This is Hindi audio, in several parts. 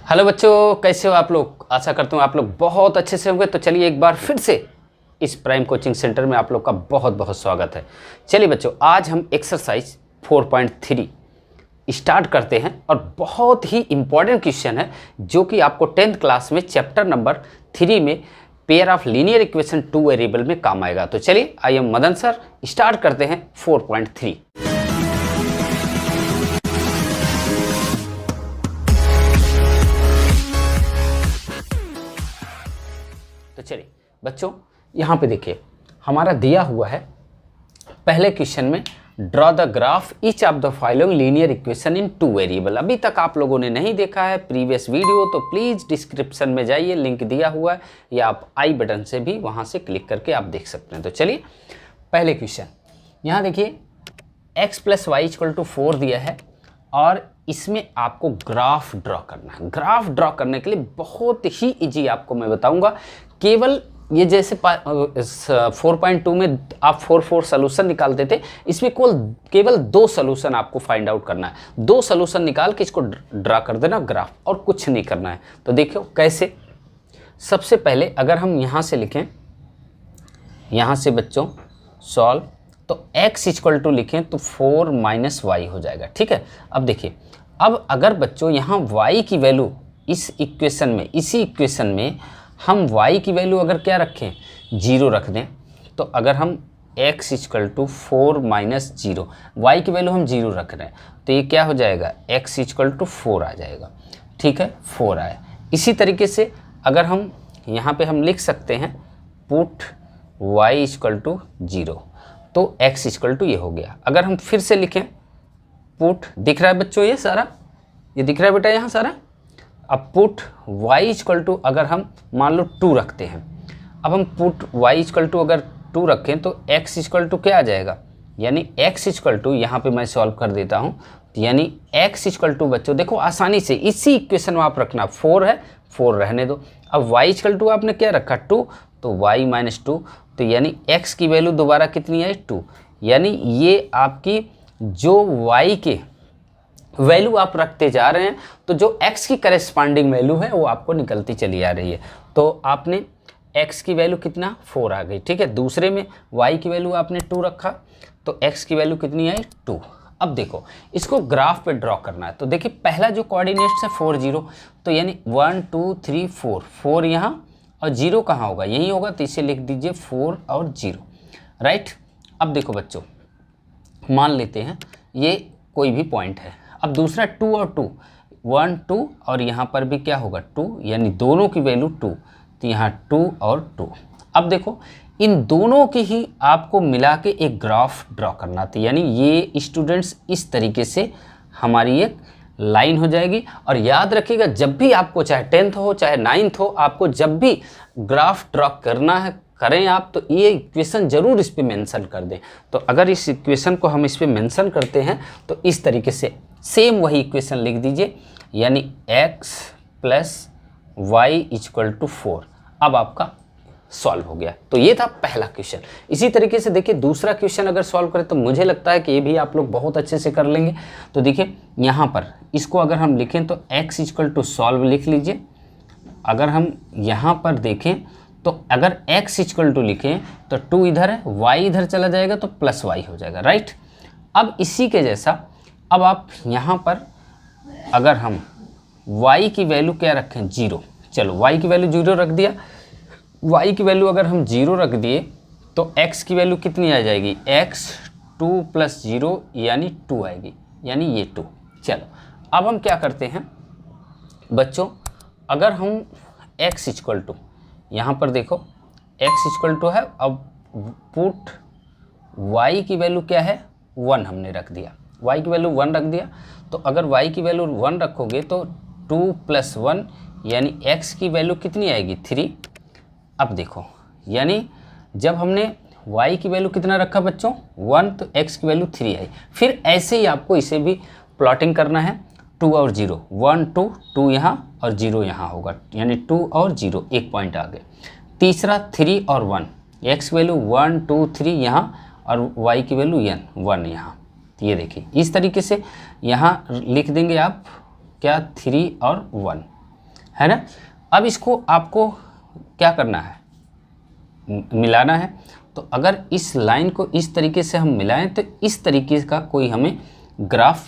हेलो बच्चों, कैसे हो आप लोग। आशा करता हूँ आप लोग बहुत अच्छे से होंगे। तो चलिए एक बार फिर से इस प्राइम कोचिंग सेंटर में आप लोग का बहुत बहुत स्वागत है। चलिए बच्चों, आज हम एक्सरसाइज 4.3 स्टार्ट करते हैं और बहुत ही इम्पॉर्टेंट क्वेश्चन है जो कि आपको 10th क्लास में चैप्टर नंबर 3 में pair of linear equation 2 variable में काम आएगा। तो चलिए I am Madan sir, start करते हैं 4.3। तो चलिए बच्चों, यहाँ पे देखिए हमारा दिया हुआ है पहले क्वेश्चन में draw the graph each of the following linear equation in 2 variable. अभी तक आप लोगों ने नहीं देखा है प्रीवियस वीडियो तो प्लीज़ डिस्क्रिप्शन में जाइए, लिंक दिया हुआ है, या आप आई बटन से भी वहाँ से क्लिक करके आप देख सकते हैं। तो चलिए पहले क्वेश्चन यहाँ देखिए, x + y = 4 दिया है और इसमें आपको ग्राफ ड्रॉ करना है। ग्राफ ड्रॉ करने के लिए बहुत ही इजी आपको मैं बताऊंगा। केवल ये जैसे 4.2 में आप 4 सोल्यूशन निकालते थे, इसमें केवल 2 सोल्यूशन आपको फाइंड आउट करना है। 2 सोल्यूशन निकाल के इसको ड्रा कर देना ग्राफ, और कुछ नहीं करना है। तो देखो कैसे। सबसे पहले अगर हम यहाँ से लिखें, यहाँ से बच्चों सॉल्व, तो x = लिखें तो 4 - y हो जाएगा। ठीक है। अब देखिए, अब अगर बच्चों यहाँ y की वैल्यू इस इक्वेशन में, इसी इक्वेशन में हम y की वैल्यू अगर क्या रखें, 0 रख दें, तो अगर हम x = 4 - 0, y की वैल्यू हम 0 रख रहे हैं, तो ये क्या हो जाएगा, x = 4 आ जाएगा। ठीक है, 4 आया। इसी तरीके से अगर हम यहाँ पे हम लिख सकते हैं पुट y = 0, तो x = ये हो गया। अगर हम फिर से लिखें पुट, दिख रहा है बच्चों ये सारा, ये दिख रहा है बेटा यहाँ सारा। अब पुट y = अगर हम मान लो 2 रखते हैं, अब हम पुट y = अगर 2 रखें तो x = क्या आ जाएगा, यानी x = यहाँ पे मैं सॉल्व कर देता हूँ, यानी x = बच्चों देखो आसानी से इसी इक्वेशन में आप रखना, 4 है 4 रहने दो। अब y = आपने क्या रखा 2, तो y - 2, तो यानी x की वैल्यू दोबारा कितनी है 2, यानी ये आपकी जो y के वैल्यू आप रखते जा रहे हैं, तो जो x की करेस्पॉन्डिंग वैल्यू है वो आपको निकलती चली आ रही है। तो आपने x की वैल्यू कितना 4 आ गई। ठीक है। दूसरे में y की वैल्यू आपने 2 रखा, तो x की वैल्यू कितनी आई 2। अब देखो इसको ग्राफ पे ड्रॉ करना है। तो देखिए पहला जो कोऑर्डिनेट्स है 4 0, तो यानी 1 2 3 4, 4 यहाँ और 0 कहाँ होगा, यही होगा, तो इसे लिख दीजिए 4 और 0। राइट। अब देखो बच्चों, मान लेते हैं ये कोई भी पॉइंट है। अब दूसरा 2 और 2, 1 2 और यहाँ पर भी क्या होगा 2, यानी दोनों की वैल्यू 2, तो यहाँ 2 और 2। अब देखो इन दोनों की ही आपको मिला के एक ग्राफ ड्रॉ करना था, यानी ये स्टूडेंट्स इस तरीके से हमारी एक लाइन हो जाएगी। और याद रखिएगा जब भी आपको चाहे 10th हो चाहे 9th हो, आपको जब भी ग्राफ ड्रॉ करना है करें आप, तो ये इक्वेशन ज़रूर इस पे मेंशन कर दें। तो अगर इस इक्वेशन को हम इस पे मेंशन करते हैं तो इस तरीके से सेम वही इक्वेशन लिख दीजिए, यानी x + y = 4। अब आपका सॉल्व हो गया। तो ये था पहला क्वेश्चन। इसी तरीके से देखिए दूसरा क्वेश्चन अगर सॉल्व करें तो मुझे लगता है कि ये भी आप लोग बहुत अच्छे से कर लेंगे। तो देखिए यहाँ पर इसको अगर हम लिखें तो x = सॉल्व लिख लीजिए। अगर हम यहाँ पर देखें तो अगर x = लिखें तो 2 इधर है, y इधर चला जाएगा तो +y हो जाएगा। राइट। अब इसी के जैसा अब आप यहाँ पर अगर हम y की वैल्यू क्या रखें 0, चलो y की वैल्यू 0 रख दिया। y की वैल्यू अगर हम 0 रख दिए तो x की वैल्यू कितनी आ जाएगी, x 2 + 0 यानी 2 आएगी, यानी ये 2। चलो अब हम क्या करते हैं बच्चों, अगर हम x = यहाँ पर देखो x = है, अब पुट y की वैल्यू क्या है 1 हमने रख दिया, y की वैल्यू 1 रख दिया। तो अगर y की वैल्यू 1 रखोगे तो 2 + 1 यानी x की वैल्यू कितनी आएगी 3। अब देखो यानी जब हमने y की वैल्यू कितना रखा बच्चों 1, तो x की वैल्यू 3 आई। फिर ऐसे ही आपको इसे भी प्लॉटिंग करना है, 2 और 0, 1 2 2 यहाँ और 0 यहाँ होगा, यानी 2 और 0 एक पॉइंट आ गए। तीसरा 3 और 1, x की वैल्यू 1 2 3 यहाँ और y की वैल्यू 1 यहाँ। ये देखिए इस तरीके से यहाँ लिख देंगे आप क्या 3 और 1। है ना। अब इसको आपको क्या करना है, मिलाना है। तो अगर इस लाइन को इस तरीके से हम मिलाएं तो इस तरीके का कोई हमें ग्राफ,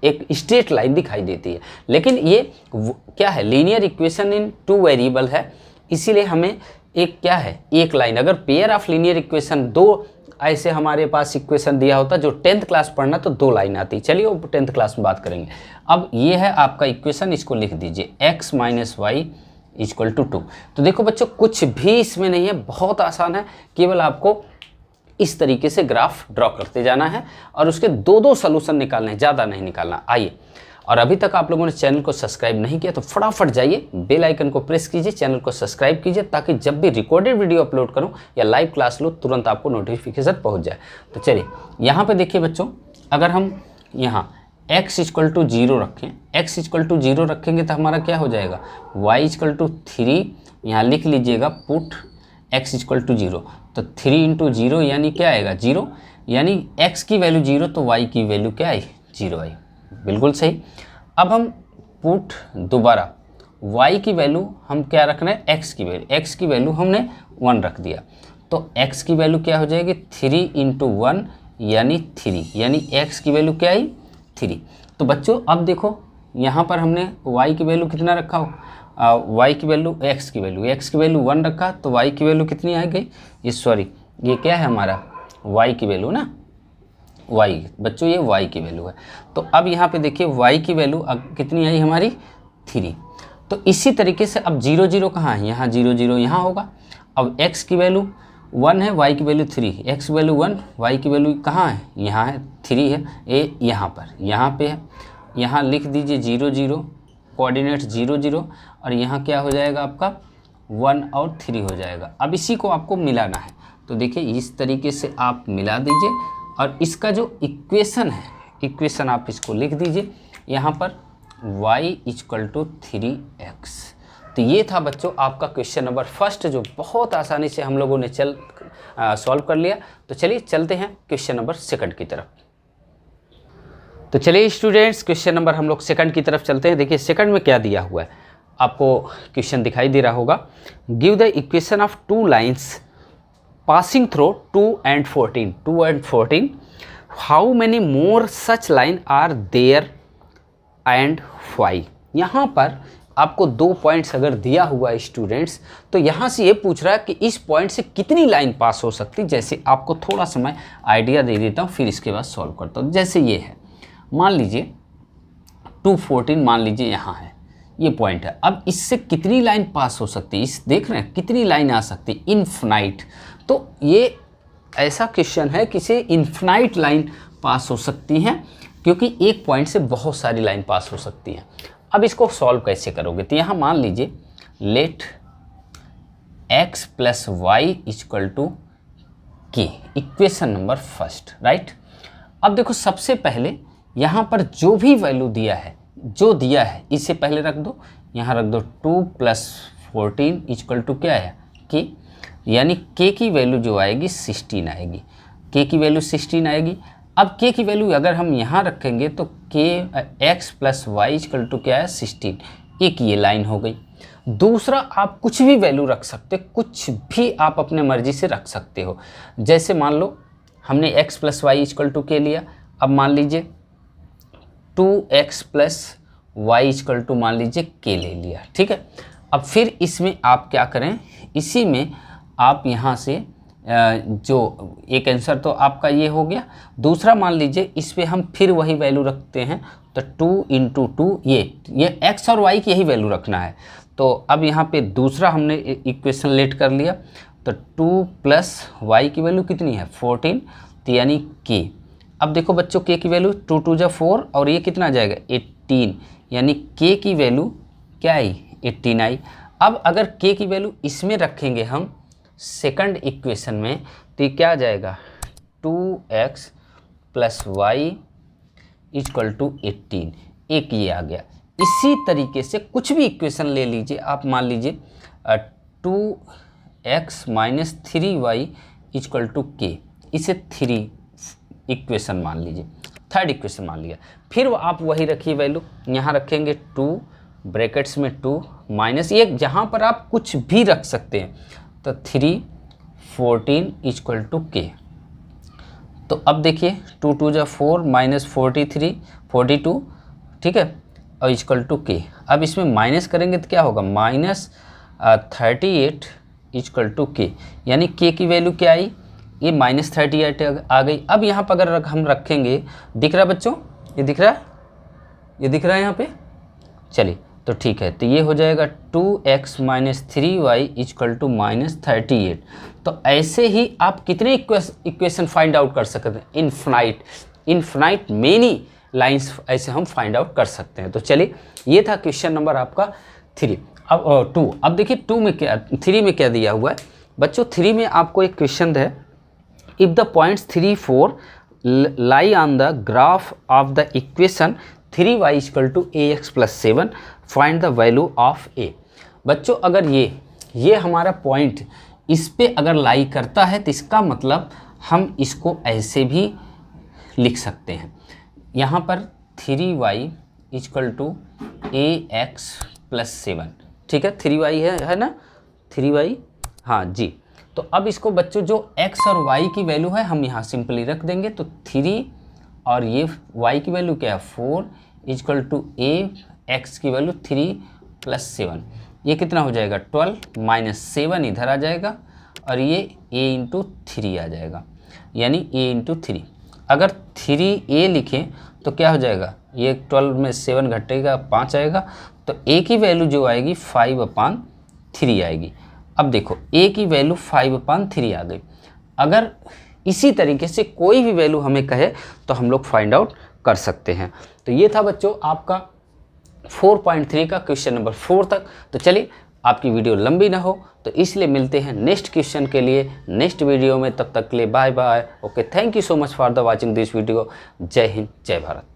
एक स्ट्रेट लाइन दिखाई देती है। लेकिन ये क्या है, linear equation in two variable है, इसीलिए हमें एक क्या है, एक लाइन। अगर पेयर ऑफ लीनियर इक्वेशन, दो ऐसे हमारे पास इक्वेशन दिया होता जो 10th क्लास पढ़ना तो 2 लाइन आती। चलिए वो 10th क्लास में बात करेंगे। अब ये है आपका इक्वेशन, इसको लिख दीजिए x minus y equal to 2। तो देखो बच्चों कुछ भी इसमें नहीं है, बहुत आसान है। केवल आपको इस तरीके से ग्राफ ड्रॉ करते जाना है और उसके 2-2 सॉल्यूशन निकालने हैं, ज़्यादा नहीं निकालना। आइए, और अभी तक आप लोगों ने चैनल को सब्सक्राइब नहीं किया तो फटाफट जाइए, बेल आइकन को प्रेस कीजिए, चैनल को सब्सक्राइब कीजिए, ताकि जब भी रिकॉर्डेड वीडियो अपलोड करूं या लाइव क्लास लो तुरंत आपको नोटिफिकेशन पहुंच जाए। तो चलिए यहाँ पे देखिए बच्चों, अगर हम यहाँ x इक्वल टू 0 रखें, x इक्वल टू 0 रखेंगे तो हमारा क्या हो जाएगा, y इक्वल टू 3, यहाँ लिख लीजिएगा पुट x इक्वल टू 0। तो 3 इंटू 0 यानी क्या आएगा, 0, यानी x की वैल्यू 0 तो y की वैल्यू क्या आई, 0 आई। बिल्कुल सही। अब हम पुट दोबारा y की वैल्यू हम क्या रखना है, x की वैल्यू, x की वैल्यू हमने 1 रख दिया, तो x की वैल्यू क्या हो जाएगी, 3 इंटू 1 यानी 3, यानी x की वैल्यू क्या आई, 3। तो बच्चों अब देखो यहाँ पर हमने y की वैल्यू कितना रखा हो, y की वैल्यू, x की वैल्यू 1 रखा, तो y की वैल्यू कितनी आ गई, ये सॉरी ये क्या है हमारा y की वैल्यू ना, y बच्चों ये y की वैल्यू है। तो अब यहाँ पे देखिए y की वैल्यू कितनी आई हमारी, 3। तो इसी तरीके से अब 0 0 कहाँ है, यहाँ 0 0 यहाँ होगा। अब x की वैल्यू 1 है, y की वैल्यू 3, x की वैल्यू 1, y की वैल्यू कहाँ है, यहाँ है, 3 है, ए यहाँ पर, यहाँ पे है, यहाँ लिख दीजिए 0 0, कोऑर्डिनेट 0 0, और यहाँ क्या हो जाएगा आपका 1 और 3 हो जाएगा। अब इसी को आपको मिलाना है, तो देखिए इस तरीके से आप मिला दीजिए, और इसका जो इक्वेशन है, इक्वेशन आप इसको लिख दीजिए यहाँ पर y इक्वल टू 3x। तो ये था बच्चों आपका क्वेश्चन नंबर फर्स्ट, जो बहुत आसानी से हम लोगों ने सॉल्व कर लिया। तो चलिए चलते हैं क्वेश्चन नंबर सेकंड की तरफ। तो चलिए स्टूडेंट्स, क्वेश्चन नंबर हम लोग सेकंड की तरफ चलते हैं। देखिए सेकंड में क्या दिया हुआ है, आपको क्वेश्चन दिखाई दे रहा होगा। Give the equation of 2 lines passing through 2 and 14, how many more such line are there and y. यहाँ पर आपको 2 पॉइंट्स अगर दिया हुआ है स्टूडेंट्स, तो यहाँ से ये पूछ रहा है कि इस पॉइंट से कितनी लाइन पास हो सकती। जैसे आपको थोड़ा सा मैं आइडिया दे देता हूँ, फिर इसके बाद सॉल्व करता हूँ। जैसे ये है, मान लीजिए 214 मान लीजिए यहाँ है, ये पॉइंट है। अब इससे कितनी लाइन पास हो सकती है, इस देख रहे हैं कितनी लाइन आ सकती है, इनफिनाइट। तो ये ऐसा क्वेश्चन है कि इसे इनफिनाइट लाइन पास हो सकती हैं, क्योंकि एक पॉइंट से बहुत सारी लाइन पास हो सकती हैं। अब इसको सॉल्व कैसे करोगे, तो यहाँ मान लीजिए let x plus y equal to k, equation number first, right. अब देखो सबसे पहले यहाँ पर जो भी वैल्यू दिया है, जो दिया है इसे पहले रख दो, यहाँ रख दो 2 + 14 इक्वल टू क्या है, के, यानी k की वैल्यू जो आएगी 16 आएगी, k की वैल्यू 16 आएगी। अब k की वैल्यू अगर हम यहाँ रखेंगे तो x plus y equal to क्या है, 16, एक ये लाइन हो गई। दूसरा आप कुछ भी वैल्यू रख सकते, कुछ भी आप अपने मर्जी से रख सकते हो। जैसे मान लो हमने x plus y equal to k लिया, अब मान लीजिए 2x plus y equal to मान लीजिए k ले लिया, ठीक है। अब फिर इसमें आप क्या करें, इसी में आप यहाँ से जो एक आंसर तो आपका ये हो गया। दूसरा मान लीजिए इस पर हम फिर वही वैल्यू रखते हैं, तो 2 इंटू 2, ये x और y की यही वैल्यू रखना है। तो अब यहाँ पे दूसरा हमने इक्वेशन लेट कर लिया, तो 2 प्लस वाई की वैल्यू कितनी है, 14, तो यानी k। अब देखो बच्चों k की वैल्यू 2 2 जा 4, और ये कितना आ जाएगा 18, यानी k की वैल्यू क्या आई, 18 आई। अब अगर k की वैल्यू इसमें रखेंगे हम सेकंड इक्वेशन में, तो ये क्या आ जाएगा, 2x plus y equal to 18, एक ये आ गया। इसी तरीके से कुछ भी इक्वेशन ले लीजिए आप, मान लीजिए 2x minus 3y equal to k, इसे 3 इक्वेशन मान लीजिए, थर्ड इक्वेशन मान लिया। फिर आप वही रखिए वैल्यू, यहाँ रखेंगे 2 ब्रैकेट्स में 2 माइनस ये जहाँ पर आप कुछ भी रख सकते हैं, तो 3 14 इक्वल टू के। तो अब देखिए 2 2 जा 4 माइनस 43 42, ठीक है, और इक्वल टू के। अब इसमें माइनस करेंगे तो क्या होगा, माइनस 38 इक्वल टू के, यानी के की वैल्यू क्या आई, ये माइनस 38 आ गई। अब यहाँ पर अगर हम रखेंगे, दिख रहा है बच्चों, ये दिख रहा है, ये दिख रहा है यहाँ पे, चलिए तो ठीक है, तो ये हो जाएगा 2x minus 3y equal to minus 38। तो ऐसे ही आप कितने इक्वेशन फाइंड आउट कर सकते हैं, इनफिनाइट मेनी लाइंस ऐसे हम फाइंड आउट कर सकते हैं। तो चलिए ये था क्वेश्चन नंबर आपका 3। अब 2, अब देखिए 2 में क्या, 3 में क्या दिया हुआ है बच्चों। 3 में आपको एक क्वेश्चन है, if the points 3 4 lie on the graph of the equation 3y equal to ax plus 7 find the value of a। बच्चों अगर ये हमारा पॉइंट इस पे अगर लाई करता है तो इसका मतलब हम इसको ऐसे भी लिख सकते हैं, यहाँ पर 3y equal to ax plus 7, ठीक है, 3y है ना, 3y, हाँ जी। तो अब इसको बच्चों जो x और y की वैल्यू है हम यहाँ सिंपली रख देंगे, तो 3 और ये y की वैल्यू क्या है 4 इक्वल टू a, x की वैल्यू 3 प्लस 7, ये कितना हो जाएगा 12 माइनस 7 इधर आ जाएगा और ये a इंटू 3 आ जाएगा, यानी a इंटू 3। अगर 3a लिखें तो क्या हो जाएगा, ये 12 में 7 घटेगा 5 आएगा, तो a की वैल्यू जो आएगी 5/3 आएगी। अब देखो a की वैल्यू 5/3 आ गई। अगर इसी तरीके से कोई भी वैल्यू हमें कहे तो हम लोग फाइंड आउट कर सकते हैं। तो ये था बच्चों आपका 4.3 का क्वेश्चन नंबर 4 तक। तो चलिए आपकी वीडियो लंबी ना हो तो इसलिए मिलते हैं नेक्स्ट क्वेश्चन के लिए नेक्स्ट वीडियो में, तब तक के लिए bye bye. Okay, thank you so much for the watching this video. जय हिंद, जय भारत।